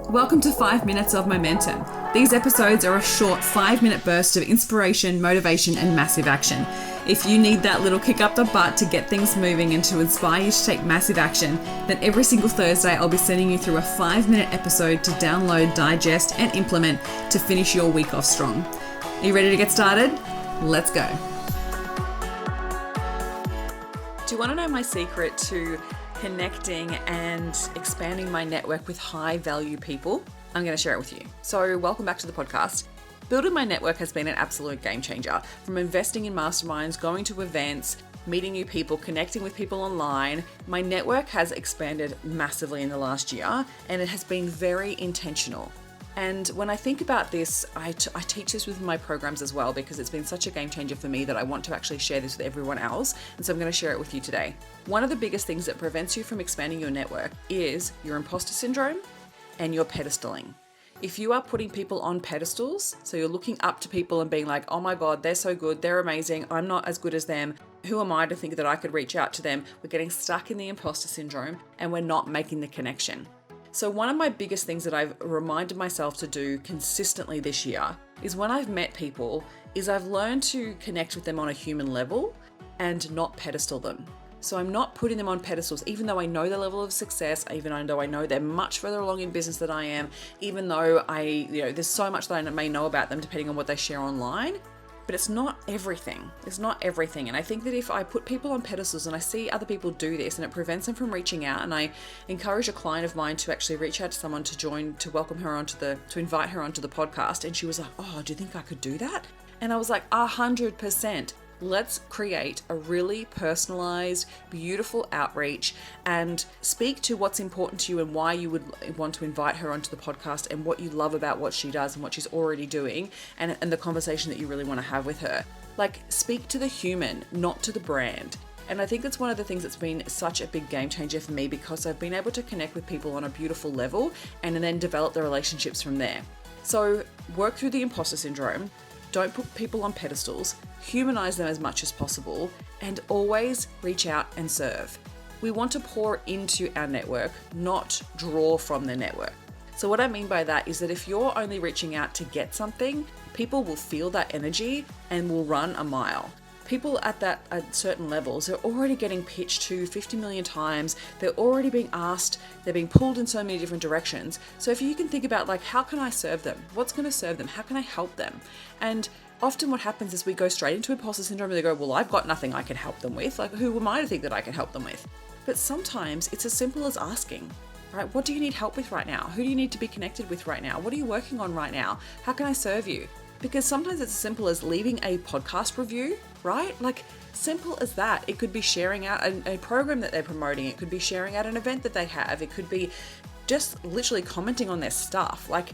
Welcome to 5 Minutes of Momentum. These episodes are a short 5-minute burst of inspiration, motivation, and massive action. If you need that little kick up the butt to get things moving and to inspire you to take massive action, then every single Thursday I'll be sending you through a 5-minute episode to download, digest, and implement to finish your week off strong. Are you ready to get started? Let's go. Do you want to know my secret to connecting and expanding my network with high value people? I'm going to share it with you. So welcome back to the podcast. Building my network has been an absolute game changer. From investing in masterminds, going to events, meeting new people, connecting with people online, my network has expanded massively in the last year, and it has been very intentional. And when I think about this, I teach this with my programs as well, because it's been such a game changer for me that I want to actually share this with everyone else. And so I'm going to share it with you today. One of the biggest things that prevents you from expanding your network is your imposter syndrome and your pedestaling. If you are putting people on pedestals, so you're looking up to people and being like, oh my God, they're so good, they're amazing, I'm not as good as them, who am I to think that I could reach out to them? We're getting stuck in the imposter syndrome and we're not making the connection. So one of my biggest things that I've reminded myself to do consistently this year is when I've met people, is I've learned to connect with them on a human level and not pedestal them. So I'm not putting them on pedestals, even though I know their level of success, even though I know they're much further along in business than I am, even though there's so much that I may know about them depending on what they share online. But it's not everything. It's not everything. And I think that if I put people on pedestals and I see other people do this and it prevents them from reaching out, and I encourage a client of mine to actually reach out to someone to welcome her to invite her onto the podcast. And she was like, oh, do you think I could do that? And I was like, 100%. Let's create a really personalized, beautiful outreach and speak to what's important to you and why you would want to invite her onto the podcast and what you love about what she does and what she's already doing and the conversation that you really want to have with her. Like, speak to the human, not to the brand. And I think that's one of the things that's been such a big game changer for me, because I've been able to connect with people on a beautiful level and then develop the relationships from there. So work through the imposter syndrome. Don't put people on pedestals, humanize them as much as possible, and always reach out and serve. We want to pour into our network, not draw from the network. So what I mean by that is that if you're only reaching out to get something, people will feel that energy and will run a mile. People at certain levels, they're already getting pitched to 50 million times. They're already being asked. They're being pulled in so many different directions. So if you can think about, like, how can I serve them? What's going to serve them? How can I help them? And often what happens is we go straight into imposter syndrome and they go, well, I've got nothing I can help them with. Like, who am I to think that I can help them with? But sometimes it's as simple as asking, right? What do you need help with right now? Who do you need to be connected with right now? What are you working on right now? How can I serve you? Because sometimes it's as simple as leaving a podcast review, right? Like, simple as that. It could be sharing out a program that they're promoting. It could be sharing out an event that they have. It could be just literally commenting on their stuff. Like,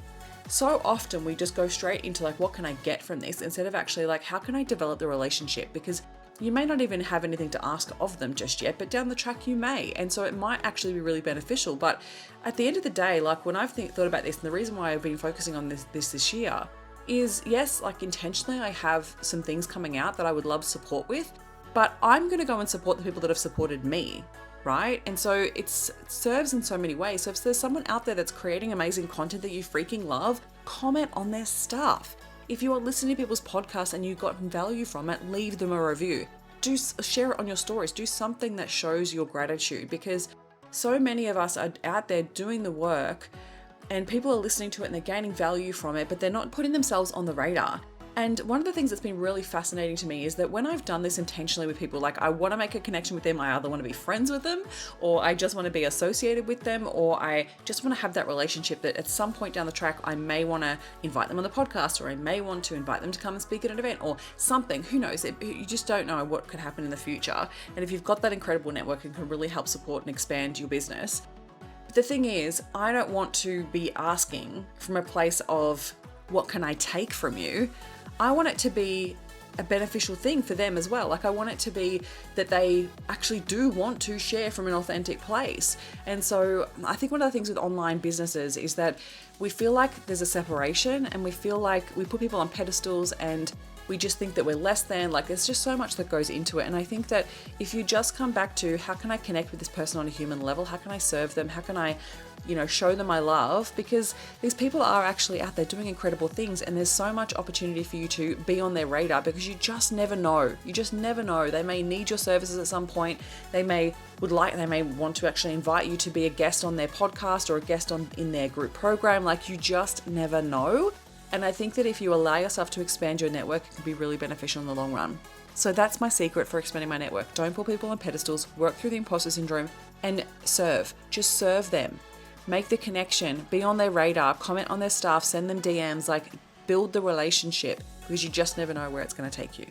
so often we just go straight into like, what can I get from this? Instead of actually like, how can I develop the relationship? Because you may not even have anything to ask of them just yet, but down the track you may. And so it might actually be really beneficial. But at the end of the day, like, when I've thought about this, and the reason why I've been focusing on this year is, yes, like, intentionally I have some things coming out that I would love support with, but I'm going to go and support the people that have supported me, right? And so it serves in so many ways. So if there's someone out there that's creating amazing content that you freaking love, comment on their stuff. If you are listening to people's podcasts and you got value from it, leave them a review. Share it on your stories. Do something that shows your gratitude, because so many of us are out there doing the work and people are listening to it and they're gaining value from it, but they're not putting themselves on the radar. And one of the things that's been really fascinating to me is that when I've done this intentionally with people, like, I want to make a connection with them, I either want to be friends with them, or I just want to be associated with them, or I just want to have that relationship that at some point down the track, I may want to invite them on the podcast, or I may want to invite them to come and speak at an event or something. Who knows? You just don't know what could happen in the future. And if you've got that incredible network, it can really help support and expand your business. But the thing is, I don't want to be asking from a place of, what can I take from you? I want it to be a beneficial thing for them as well. Like, I want it to be that they actually do want to share from an authentic place. And so I think one of the things with online businesses is that we feel like there's a separation, and we feel like we put people on pedestals and we just think that we're less than. Like, there's just so much that goes into it. And I think that if you just come back to how can I connect with this person on a human level? How can I serve them? How can I, show them my love? Because these people are actually out there doing incredible things, and there's so much opportunity for you to be on their radar, because you just never know. You just never know. They may need your services at some point. They may want to actually invite you to be a guest on their podcast or a guest in their group program. Like, you just never know. And I think that if you allow yourself to expand your network, it can be really beneficial in the long run. So that's my secret for expanding my network. Don't put people on pedestals, work through the imposter syndrome, and serve. Just serve them. Make the connection, be on their radar, comment on their stuff, send them DMs, like, build the relationship, because you just never know where it's going to take you.